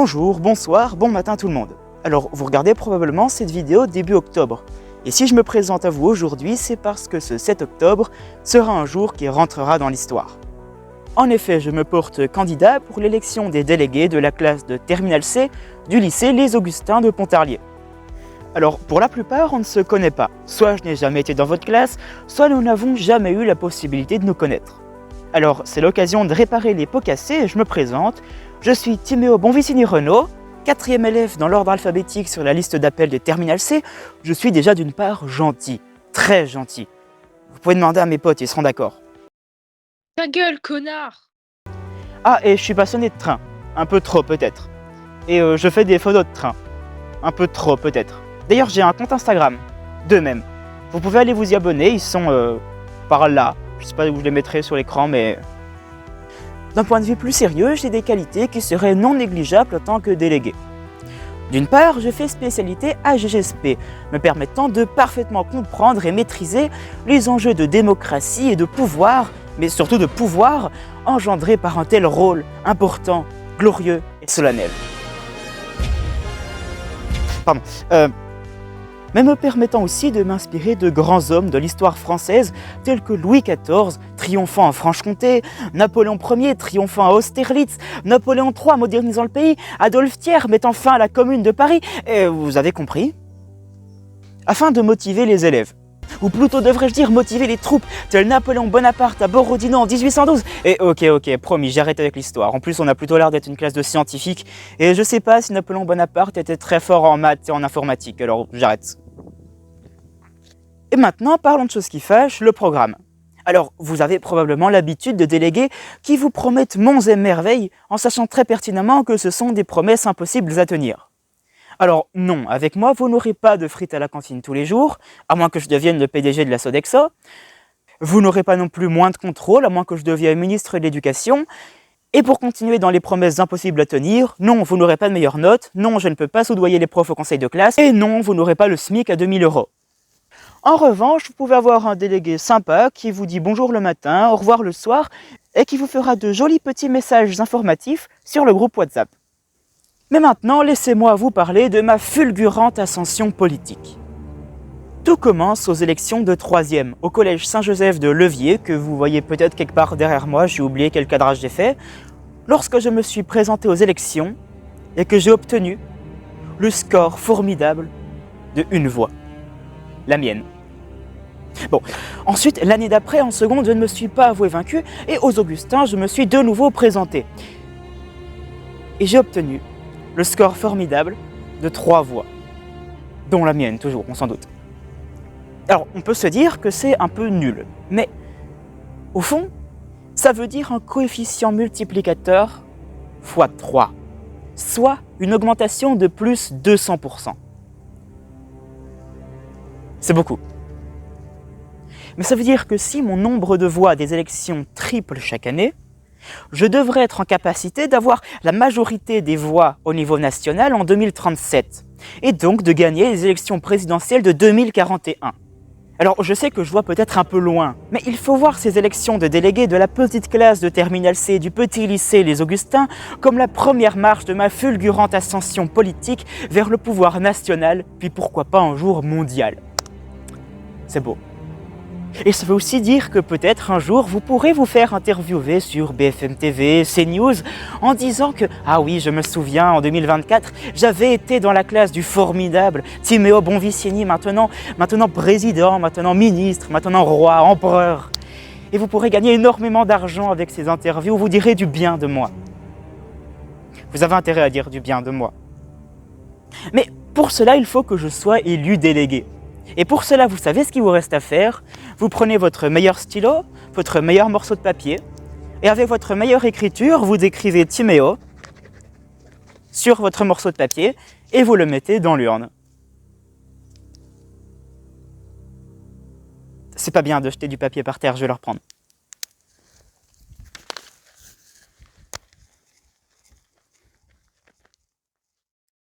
Bonjour, bonsoir, bon matin tout le monde. Alors, vous regardez probablement cette vidéo début octobre. Et si je me présente à vous aujourd'hui, c'est parce que ce 7 octobre sera un jour qui rentrera dans l'histoire. En effet, je me porte candidat pour l'élection des délégués de la classe de Terminale C du lycée Les Augustins de Pontarlier. Alors, pour la plupart, on ne se connaît pas. Soit je n'ai jamais été dans votre classe, soit nous n'avons jamais eu la possibilité de nous connaître. Alors, c'est l'occasion de réparer les pots cassés et je me présente. Je suis Timéo Bonvicini-Renaud, 4e élève dans l'ordre alphabétique sur la liste d'appel des Terminale C. Je suis déjà d'une part gentil, très gentil. Vous pouvez demander à mes potes, ils seront d'accord. Ta gueule, connard! Ah, et je suis passionné de train, un peu trop peut-être. Et je fais des photos de train, un peu trop peut-être. D'ailleurs, j'ai un compte Instagram, deux même. Vous pouvez aller vous y abonner, ils sont par là. Je sais pas où je les mettrai sur l'écran, mais... D'un point de vue plus sérieux, j'ai des qualités qui seraient non négligeables en tant que délégué. D'une part, je fais spécialité AGGSP, me permettant de parfaitement comprendre et maîtriser les enjeux de démocratie et de pouvoir, mais surtout de pouvoir, engendrés par un tel rôle important, glorieux et solennel. Pardon. Mais me permettant aussi de m'inspirer de grands hommes de l'histoire française tels que Louis XIV, triomphant en Franche-Comté, Napoléon Ier, triomphant à Austerlitz, Napoléon III, modernisant le pays, Adolphe Thiers, mettant fin à la Commune de Paris, et vous avez compris ? Afin de motiver les élèves, ou plutôt devrais-je dire motiver les troupes, tel Napoléon Bonaparte à Borodino en 1812. Et ok, promis, j'arrête avec l'histoire. En plus, on a plutôt l'air d'être une classe de scientifiques, et je sais pas si Napoléon Bonaparte était très fort en maths et en informatique, alors j'arrête. Et maintenant, parlons de choses qui fâchent, le programme. Alors, vous avez probablement l'habitude de délégués qui vous promettent monts et merveilles en sachant très pertinemment que ce sont des promesses impossibles à tenir. Alors non, avec moi, vous n'aurez pas de frites à la cantine tous les jours, à moins que je devienne le PDG de la Sodexo. Vous n'aurez pas non plus moins de contrôle, à moins que je devienne ministre de l'Éducation. Et pour continuer dans les promesses impossibles à tenir, non, vous n'aurez pas de meilleures notes, non, je ne peux pas soudoyer les profs au conseil de classe, et non, vous n'aurez pas le SMIC à 2000 €. En revanche, vous pouvez avoir un délégué sympa qui vous dit bonjour le matin, au revoir le soir, et qui vous fera de jolis petits messages informatifs sur le groupe WhatsApp. Mais maintenant, laissez-moi vous parler de ma fulgurante ascension politique. Tout commence aux élections de 3e, au collège Saint-Joseph de Levier, que vous voyez peut-être quelque part derrière moi, j'ai oublié quel cadrage j'ai fait, lorsque je me suis présenté aux élections et que j'ai obtenu le score formidable de 1 voix. La mienne. Bon, ensuite, l'année d'après, en seconde, je ne me suis pas avoué vaincu, et aux Augustins, je me suis de nouveau présenté. Et j'ai obtenu le score formidable de 3 voix, dont la mienne, toujours, on s'en doute. Alors, on peut se dire que c'est un peu nul, mais au fond, ça veut dire un coefficient multiplicateur fois 3, soit une augmentation de plus 200%. C'est beaucoup. Mais ça veut dire que si mon nombre de voix des élections triple chaque année, je devrais être en capacité d'avoir la majorité des voix au niveau national en 2037, et donc de gagner les élections présidentielles de 2041. Alors je sais que je vois peut-être un peu loin, mais il faut voir ces élections de délégués de la petite classe de Terminale C du petit lycée Les Augustins comme la première marche de ma fulgurante ascension politique vers le pouvoir national, puis pourquoi pas un jour mondial. C'est beau. Et ça veut aussi dire que peut-être un jour vous pourrez vous faire interviewer sur BFM TV, CNews, en disant que « Ah oui, je me souviens, en 2024, j'avais été dans la classe du formidable Timéo Bonvicini, maintenant président, maintenant ministre, maintenant roi, empereur. » Et vous pourrez gagner énormément d'argent avec ces interviews, vous direz du bien de moi. Vous avez intérêt à dire du bien de moi. Mais pour cela, il faut que je sois élu délégué. Et pour cela, vous savez ce qu'il vous reste à faire. Vous prenez votre meilleur stylo, votre meilleur morceau de papier, et avec votre meilleure écriture, vous écrivez Timéo sur votre morceau de papier, et vous le mettez dans l'urne. C'est pas bien de jeter du papier par terre, je vais le reprendre.